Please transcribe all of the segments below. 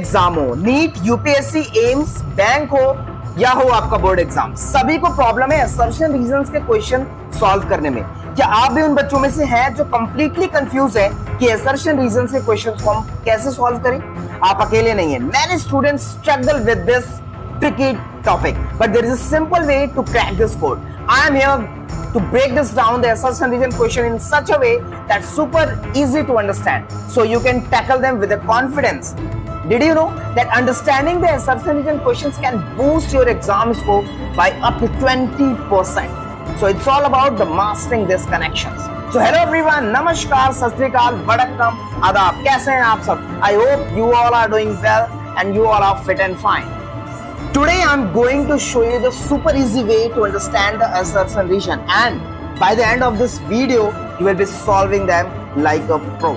Exam हो, NEET, UPSC, AIIMS, bank हो या हो आपका बोर्ड एग्जाम, सभी को प्रॉब्लम है असर्शन रीजंस के क्वेश्चन सॉल्व करने में। क्या आप भी उन बच्चों में से हैं जो कंप्लीटली कंफ्यूज है कि असर्शन रीजंस के क्वेश्चंस को हम कैसे सॉल्व करें? आप अकेले नहीं हैं। Many students struggle with this tricky topic, but there is a simple way to crack this code. I am here to break this down, the assertion region question, in such a way that's super easy to understand, so you can tackle them with a confidence. Did you know that understanding the assertion region questions can boost your exam score by up to 20%? So it's all about the mastering these connections. So hello everyone, नमस्कार, सत श्री अकाल, वड़क्कम, आदाब, कैसे हैं आप सब? I hope you all are doing well and you all are fit and fine. Today I'm going to show you the super easy way to understand the assertion region, and by the end of this video you will be solving them like a pro.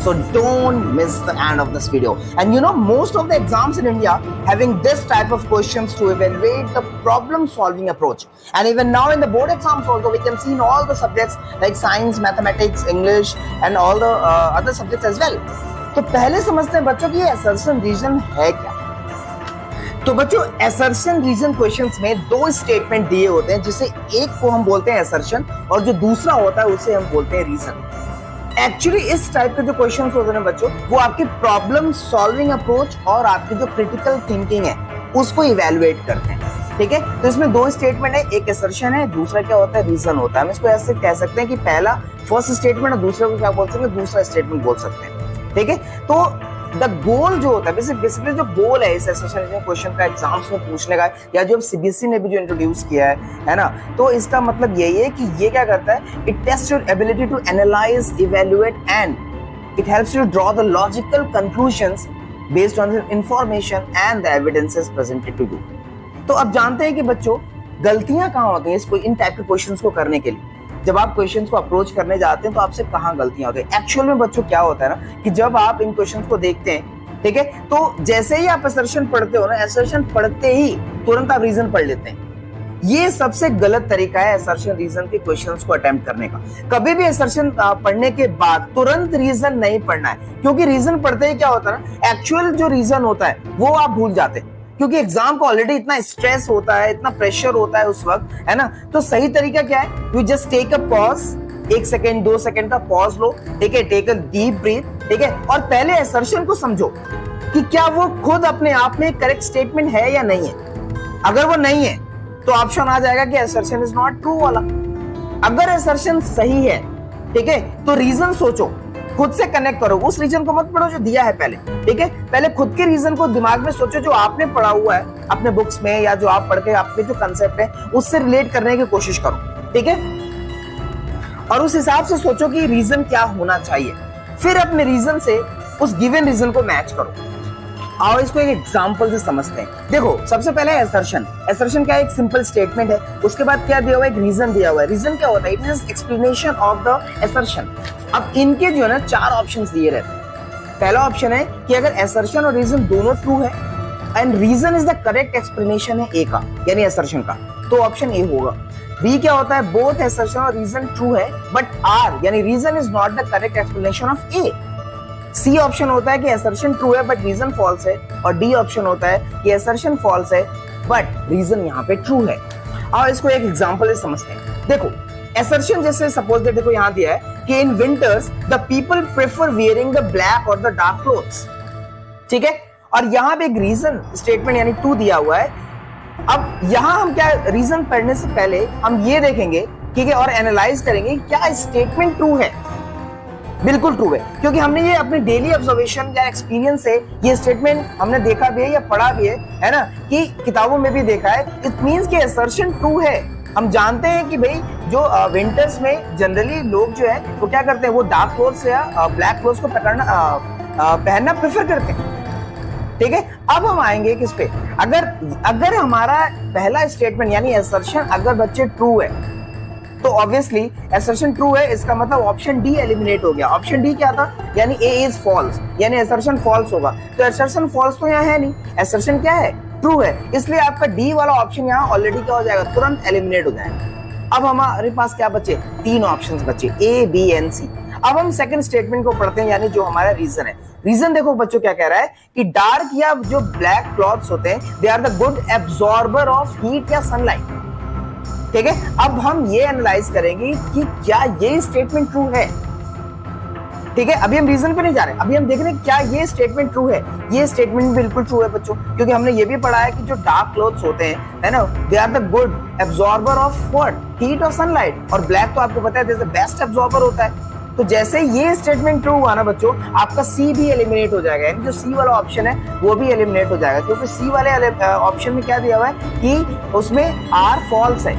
So don't miss the end of this video. And you know, most of the exams in India having this type of questions to evaluate the problem solving approach. And even now in the board exams also we can see in all the subjects like science, mathematics, English and all the other subjects as well. तो पहले समझते हैं बच्चों कि ये assertion region है क्या। तो बच्चों, assertion region questions में दो स्टेटमेंट दिए होते हैं, जिसे एक को हम बोलते हैं assertion और जो दूसरा होता है उसे हम बोलते हैं reason। एक्चुअली इस टाइप के जो क्वेश्चंस होते हैं बच्चों, वो आपकी प्रॉब्लम सॉल्विंग अप्रोच और आपकी जो क्रिटिकल थिंकिंग है उसको इवैल्यूएट करते हैं। ठीक है, तो इसमें दो स्टेटमेंट है, एक असर्शन है, दूसरा क्या होता है, रीजन होता है। हम इसको ऐसे कह सकते हैं कि पहला फर्स्ट स्टेटमेंट और दूसरे को क्या बोल सकते हैं, दूसरा स्टेटमेंट बोल सकते हैं। ठीक है, तो द गोल जो होता है, बेसिकली जो गोल है इस असर्शन क्वेश्चन का एग्जाम्स में पूछने का, या जो सीबीएसई ने भी जो इंट्रोड्यूस किया है ना, तो इसका मतलब यही है कि ये क्या करता है, it test your ability to analyse, evaluate and it helps you draw the logical conclusions based on the information and the evidences presented to you. तो अब जानते हैं कि बच्चों गलतियां कहाँ होती हैं इन टाइप के क्वेश्चंस को करने के लिए। जब आप क्वेश्चंस को अप्रोच करने जाते हैं तो आपसे कहाँ गलतियां होती हैं। एक्चुअल में बच्चों क्या होता है ना, कि जब आप इन क्वेश्चंस को देखते हैं, ठीक है, तो जैसे ही आप असर्शन पढ़ते हो ना, असर्शन पढ़ते ही तुरंत आप रीजन पढ़ लेते हैं। ये सबसे गलत तरीका है असर्शन रीजन के क्वेश्चंस को अटेम्प्ट करने का। कभी भी असर्शन पढ़ने के बाद तुरंत रीजन नहीं पढ़ना है, क्योंकि रीजन पढ़ते ही क्या होता है ना, एक्चुअल जो रीजन होता है वो आप भूल जाते हैं, क्योंकि एग्जाम को ऑलरेडी इतना स्ट्रेस होता है, इतना प्रेशर होता है उस वक्त, है ना। तो सही तरीका क्या है, you just take a pause, 1 second 2 second का पॉज लो, ठीक है, टेक अ डीप ब्रीथ, ठीक है, और पहले असर्शन को समझो कि क्या वो खुद अपने आप में करेक्ट स्टेटमेंट है या नहीं है। अगर वो नहीं है तो ऑप्शन आ जाएगा कि असर्शन इज नॉट ट्रू वाला। अगर असर्शन सही है, ठीक है, तो रीजन सोचो, खुद से कनेक्ट करो, उस रीजन को मत पढ़ो जो दिया है पहले, ठीक है, पहले खुद के रीजन को दिमाग में सोचो, जो आपने पढ़ा हुआ है अपने बुक्स में या जो आप पढ़ के आपके जो कंसेप्ट है उससे रिलेट करने की कोशिश करो, ठीक है, और उस हिसाब से सोचो कि रीजन क्या होना चाहिए। फिर अपने रीजन से उस गिवन रीजन को मैच करो। आओ इसको एक एग्जांपल से समझते हैं। देखो, सबसे पहले असर्शन। असर्शन क्या है, एक सिंपल स्टेटमेंट है, उसके बाद क्या दिया हुआ है, एक रीजन दिया हुआ है। रीजन क्या होता है, it is explanation of the assertion. अब इनके जो है ना 4 ऑप्शंस दिए रहते हैं। पहला ऑप्शन है कि अगर असर्शन और रीजन दोनों ट्रू है and reason is the correct explanation है ए का, यानी असर्शन का, तो ऑप्शन ए होगा। बी क्या होता है, बोथ असर्शन और रीजन ट्रू है बट आर यानी reason is not the correct explanation of A. C option होता है कि असर्शन ट्रू है बट रीजन फॉल्स है, और डी ऑप्शन होता है कि असर्शन फॉल्स है बट रीजन यहाँ पे ट्रू है। और इसको एक एग्जांपल से समझते हैं। देखो, असर्शन जैसे सपोज दैट, देखो यहाँ दिया है कि in winters the people prefer wearing the black और द डार्क क्लोथ्स, ठीक है, और यहाँ पे एक रीजन स्टेटमेंट यानी ट्रू दिया हुआ है। अब यहाँ हम क्या, रीजन पढ़ने से पहले हम ये देखेंगे, ठीक है, और एनालाइज करेंगे क्या स्टेटमेंट ट्रू है। बिल्कुल ट्रू है, क्योंकि हमने ये अपने डेली ऑब्जर्वेशन या एक्सपीरियंस से ये स्टेटमेंट हमने देखा भी है या पढ़ा भी है ना, कि किताबों में भी देखा है। इट मींस कि असर्शन ट्रू है। हम जानते हैं कि भाई जो विंटर्स में जनरली लोग जो है वो क्या करते हैं, वो डार्क क्लोथ्स या ब्लैक क्लोथ्स को पहनना प्रेफर करते हैं, ठीक है। अब हम आएंगे किस पे, अगर हमारा पहला स्टेटमेंट यानी असर्शन अगर बच्चे ट्रू है, तो ऑब्वियसली असर्शन ट्रू है, इसका मतलब ऑप्शन डी एलिमिनेट हो गया। ऑप्शन डी क्या था, यानी ए इज फॉल्स, यानी असर्शन फॉल्स होगा। तो असर्शन फॉल्स तो यहाँ है नहीं, असर्शन क्या है, ट्रू है, इसलिए आपका डी वाला ऑप्शन यहाँ ऑलरेडी क्या हो जाएगा, तुरंत एलिमिनेट हो जाएगा। अब हमारे पास क्या बचे, 3 ऑप्शंस बचे, ए बी एंड सी। अब हम सेकंड स्टेटमेंट को पढ़ते हैं, यानी जो हमारा रीजन है रीजन देखो बच्चों क्या कह रहा है कि डार्क या जो ब्लैक क्लॉथ्स होते हैं they are the good absorber of heat या सनलाइट। ठीक है, अब हम ये एनालाइज करेंगे कि क्या ये स्टेटमेंट ट्रू है। ठीक है, अभी हम रीजन पे नहीं जा रहे, अभी हम देख रहे हैं क्या ये स्टेटमेंट ट्रू है। ये स्टेटमेंट बिल्कुल ट्रू है बच्चों, क्योंकि हमने ये भी पढ़ा है कि जो डार्क क्लोथ्स होते हैं, है ना, they are the good absorber of what, heat और सनलाइट। और ब्लैक तो आपको पता है द बेस्ट एब्जॉर्बर होता है। तो जैसे ये स्टेटमेंट ट्रू हुआ ना बच्चों, आपका सी भी एलिमिनेट हो जाएगा, यानी जो सी वाला ऑप्शन है वो भी एलिमिनेट हो जाएगा, क्योंकि सी वाले ऑप्शन में क्या दिया हुआ है कि उसमें आर फॉल्स है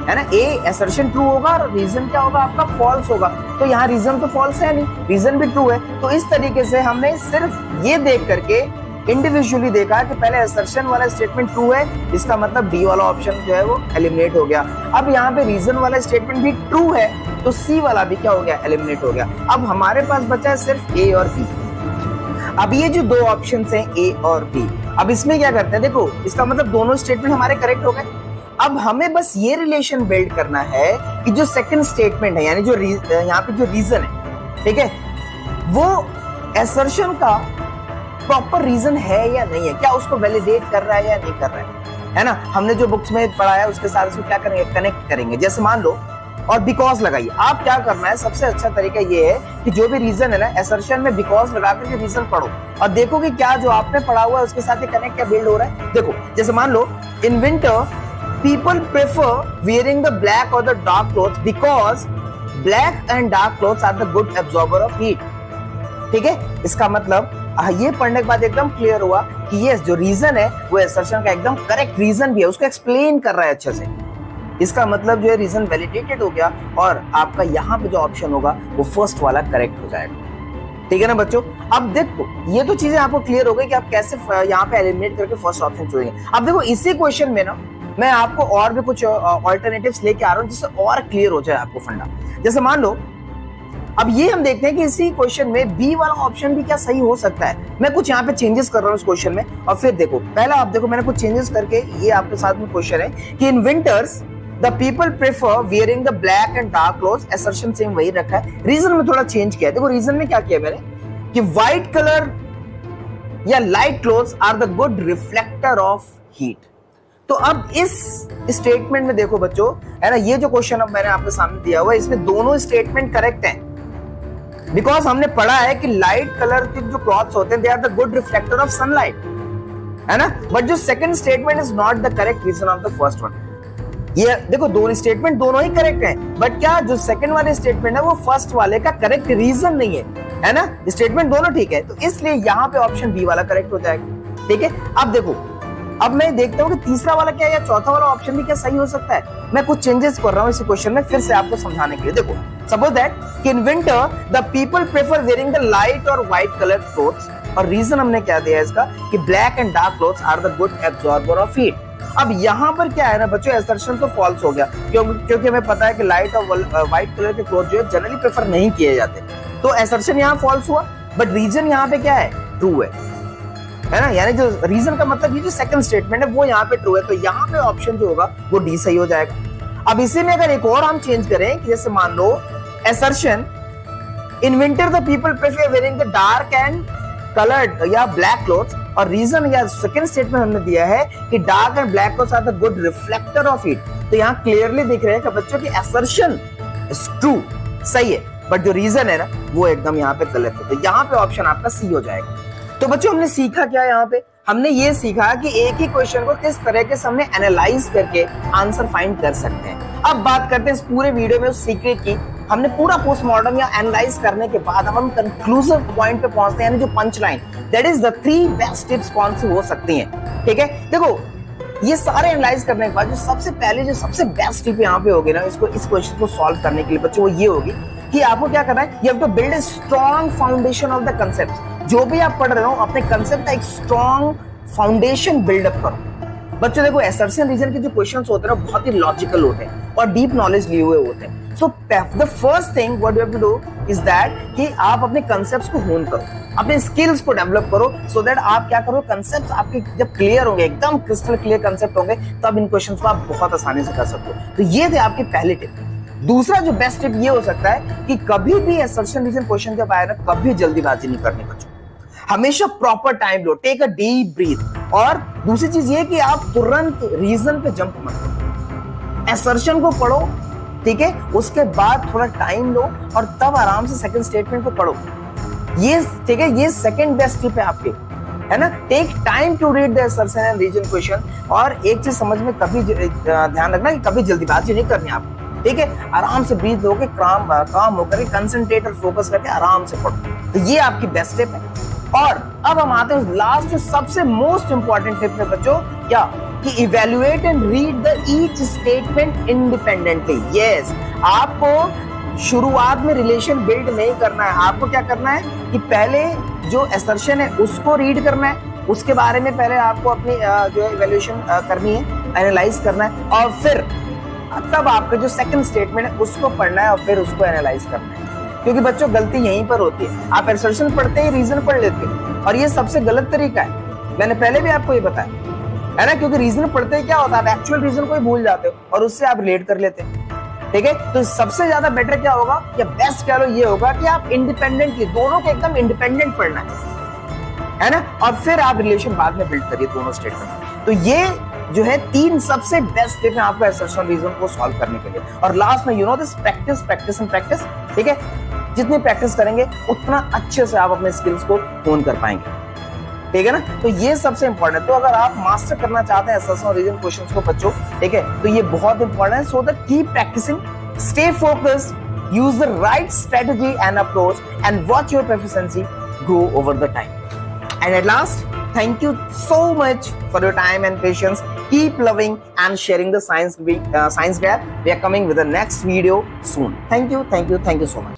ना। ए असर्शन ट्रू होगा और रीजन क्या होगा आपका फॉल्स होगा। तो यहाँ रीजन तो फॉल्स है नहीं, रीजन भी ट्रू है। तो इस तरीके से हमने सिर्फ ये देख करके इंडिविजुअली देखा कि पहले असर्शन वाला स्टेटमेंट ट्रू है, इसका मतलब डी वाला ऑप्शन जो है वो एलिमिनेट हो गया। अब यहाँ पे रीजन वाला स्टेटमेंट भी ट्रू है, तो सी वाला भी क्या हो गया, एलिमिनेट हो गया। अब हमारे पास बचा है सिर्फ ए और बी। अब ये जो दो ऑप्शन हैं ए और बी, अब इसमें क्या करते हैं, देखो इसका मतलब दोनों स्टेटमेंट हमारे करेक्ट हो गए। अब हमें बस ये रिलेशन बिल्ड करना है कि जो सेकंड स्टेटमेंट है, यानी जो यहाँ पे जो रीजन है, ठीक है, वो असर्शन का प्रॉपर रीजन है या नहीं है, क्या उसको वैलिडेट कर रहा है या नहीं कर रहा है ना। हमने जो बुक्स में पढ़ा है उसके साथ इसको क्या करेंगे, कनेक्ट करेंगे। जैसे मान लो और बिकॉज लगाइए, आप क्या करना है, सबसे अच्छा तरीका ये है कि जो भी रीजन है ना, असर्शन में बिकॉज लगा करके रीजन पढ़ो और देखो कि क्या जो आपने पढ़ा हुआ है उसके साथ कनेक्ट क्या बिल्ड हो रहा है। देखो जैसे मान लो in winter people prefer wearing the black or the dark clothes because black and dark clothes are the good absorber of heat। ठीक है, इसका मतलब ये पढ़ने के बाद एकदम क्लियर हुआ कि ये जो रीजन है वो असर्शन का एकदम करेक्ट रीजन भी है, उसको एक्सप्लेन कर रहा है अच्छे से। इसका मतलब जो है रीजन वैलिडेटेड हो गया और आपका यहाँ पे जो ऑप्शन होगा वो फर्स्ट वाला करेक्ट हो जाएगा। ठीक है ना बच्चों। अब देखो ये तो चीजें आपको क्लियर हो गई कि आप कैसे यहाँ पे एलिमिनेट करके फर्स्ट ऑप्शन चुनेंगे। अब देखो इसी क्वेश्चन में ना मैं आपको और भी कुछ ऑल्टरनेटिव्स लेके आ रहा हूं जिससे और क्लियर हो जाए आपको फंडा। जैसे मान लो अब ये हम देखते हैं कि इसी क्वेश्चन में बी वाला ऑप्शन भी क्या सही हो सकता है। मैं कुछ यहाँ पे चेंजेस कर रहा हूँ इस क्वेश्चन में और फिर देखो पहला आप देखो मैंने कुछ चेंजेस करके ये आपके साथ में क्वेश्चन है कि in winters the people prefer wearing the black and dark clothes. Assertion same वही रखा है, रीजन में थोड़ा चेंज किया है। देखो रीजन में क्या किया मैंने कि व्हाइट कलर या light clothes are the good reflector of heat. तो अब इस स्टेटमेंट में देखो बच्चों, है ना, ये जो क्वेश्चन अब मैंने आपके सामने दिया हुआ है इसमें दोनों स्टेटमेंट करेक्ट हैं, बिकॉज हमने पढ़ा है कि लाइट कलर के जो क्लॉथ्स होते हैं they are the good reflector of sunlight, है ना। बट जो second statement is not the correct reason of the first one. ये देखो दोनों स्टेटमेंट दोनों ही करेक्ट हैं, बट क्या जो सेकंड वाले स्टेटमेंट है वो फर्स्ट वाले का करेक्ट रीजन नहीं है ना। स्टेटमेंट दोनों ठीक है, तो इसलिए यहाँ पे ऑप्शन बी वाला करेक्ट हो जाएगा। ठीक है, अब देखो अब मैं देखता हूँ कि तीसरा वाला क्या है या चौथा वाला ऑप्शन भी क्या सही हो सकता है। मैं कुछ चेंजेस कर रहा हूँ इस क्वेश्चन में फिर से आपको समझाने के लिए। देखो suppose that in winter the people prefer wearing the light और व्हाइट कलर क्लोथ्स, और रीजन हमने क्या दिया है इसका कि black and dark clothes are the good absorber of heat. अब यहाँ पर क्या है ना बच्चों, असर्शन तो फॉल्स हो गया क्योंकि हमें पता है कि लाइट और व्हाइट कलर के क्लोथ जो है जनरली प्रेफर नहीं किए जाते, तो असर्शन यहाँ फॉल्स हुआ। बट रीजन यहाँ पे क्या है, ट्रू है ना, यानी जो रीजन का मतलब ये जो सेकंड स्टेटमेंट है वो यहाँ पे ट्रू है, तो यहाँ पे ऑप्शन जो होगा वो डी सही हो जाएगा। अब इसी में अगर एक और हम चेंज करें कि जैसे मान लो assertion in winter the people prefer wearing the dark and coloured या ब्लैक क्लोथ्स, और रीजन या सेकंड स्टेटमेंट हमने दिया है कि dark and black clothes are the good reflector of heat. तो यहाँ क्लियरली दिख रहा है कि बच्चों की असर्शन इज ट्रू, सही है, बट जो रीजन है ना वो एकदम यहाँ पे गलत है, तो यहाँ पे ऑप्शन आपका सी हो जाएगा। तो बच्चों हमने सीखा क्या यहाँ पे, हमने ये सीखा कि एक ही क्वेश्चन को किस तरह के हमने एनालाइज करके आंसर फाइंड कर सकते हैं। अब बात करते हैं इस पूरे वीडियो में उस सीक्रेट की। हमने पूरा पोस्टमार्टम या एनालाइज करने के बाद हम कंक्लूसिव पॉइंट पे पहुंचते हैं, यानी जो punch line, that is the 3 best tips कौन सी हो सकती हैं। ठीक है, देखो ये सारे एनालाइज करने के बाद जो सबसे बेस्ट टिप यहाँ पे होगी ना इसको इस क्वेश्चन को सॉल्व करने के लिए बच्चों, वो ये होगी कि आपको क्या करना है, you have to build a strong foundation of the concept. जो भी आप पढ़ रहे हो अपने कंसेप्ट का एक स्ट्रॉन्ग फाउंडेशन बिल्डअप करो। बच्चों देखो असर्शन रीजन के जो क्वेश्चंस होते हैं बहुत ही लॉजिकल होते हैं और डीप नॉलेज लिए हुए होते हैं। So the first thing what you have to do is that कि आप अपने कंसेप्ट्स को होन करो, अपने स्किल्स को डेवलप करो, सो दैट आप क्या करो, कंसेप्ट्स आपके जब क्लियर होंगे, एकदम क्रिस्टल क्लियर कंसेप्ट होंगे, तब इन क्वेश्चंस को आप बहुत आसानी से कर सकते हो। तो ये थे आपकी पहली टिप। दूसरा जो बेस्ट टिप ये हो सकता है कि कभी भी असर्शन रीजन क्वेश्चन जब आए ना, कभी जल्दीबाजी नहीं करनी बच्चों। हमेशा प्रॉपर टाइम लो, टेक अ डीप ब्रीथ। और दूसरी चीज ये कि आप तुरंत रीजन पे जंप मत करो, असर्शन को पढ़ो, ठीक है, उसके बाद थोड़ा टाइम लो और तब आराम से सेकंड स्टेटमेंट को पढ़ो। ये ठीक है, ये सेकंड बेस्ट टिप है आपके, है ना। Take time to read the assertion and reason question. और एक चीज समझ में कभी ध्यान रखना कि कभी जल्दीबाजी नहीं करनी आपको, ठीक है। आराम से ब्रीथ लो के काम होकर कंसंट्रेट और फोकस करके आराम से पढ़ो। तो ये आपकी बेस्ट टिप है। और अब हम आते हैं लास्ट सबसे मोस्ट इंपॉर्टेंट टिप में बच्चों, क्या कि evaluate and read the each statement independently. Yes, आपको शुरुआत में रिलेशन बिल्ड नहीं करना है। आपको क्या करना है कि पहले जो असर्शन है उसको रीड करना है, उसके बारे में पहले आपको अपनी जो है इवैल्यूएशन करनी है, एनालाइज करना है, और फिर तब आपका जो सेकंड स्टेटमेंट है उसको पढ़ना है और फिर उसको एनालाइज करना है। क्योंकि बच्चों गलती यहीं पर होती है, आप असर्शन पढ़ते ही रीजन पढ़ लेते हैं, और ये सबसे गलत तरीका है। मैंने पहले भी आपको ये बताया, है ना, क्योंकि रीजन पढ़ते ही क्या होता है, आप एक्चुअल रीजन को ही भूल जाते हो और उससे आप रिलेट कर लेते हैं, ठीक है। तो सबसे ज्यादा बेटर क्या होगा, या बेस्ट कह लो, ये होगा कि आप इंडिपेंडेंटली दोनों को एकदम इंडिपेंडेंट पढ़ना है ना, और फिर आप रिलेशन बाद में बिल्ड करिए दोनों स्टेटमेंट। तो ये जो है 3 सबसे बेस्ट टिप है आपको असर्शन रीजन को सॉल्व करने के लिए। और लास्ट में this practice practice and practice, ठीक है। जितनी प्रैक्टिस करेंगे उतना अच्छे से आप अपने स्किल्स को होन कर पाएंगे, ठीक है ना। तो ये सबसे इंपॉर्टेंट है। तो अगर आप मास्टर करना चाहते हैं असर्शन और रीजन क्वेश्चंस को बच्चों, ठीक है, तो ये बहुत इंपॉर्टेंट है। So that keep practising, stay focused, use the right strategy and approach and watch your proficiency grow over the time. And at last, thank you so much for your time and patience. Keep loving and sharing the science gap. We are coming with the next video soon. Thank you so much.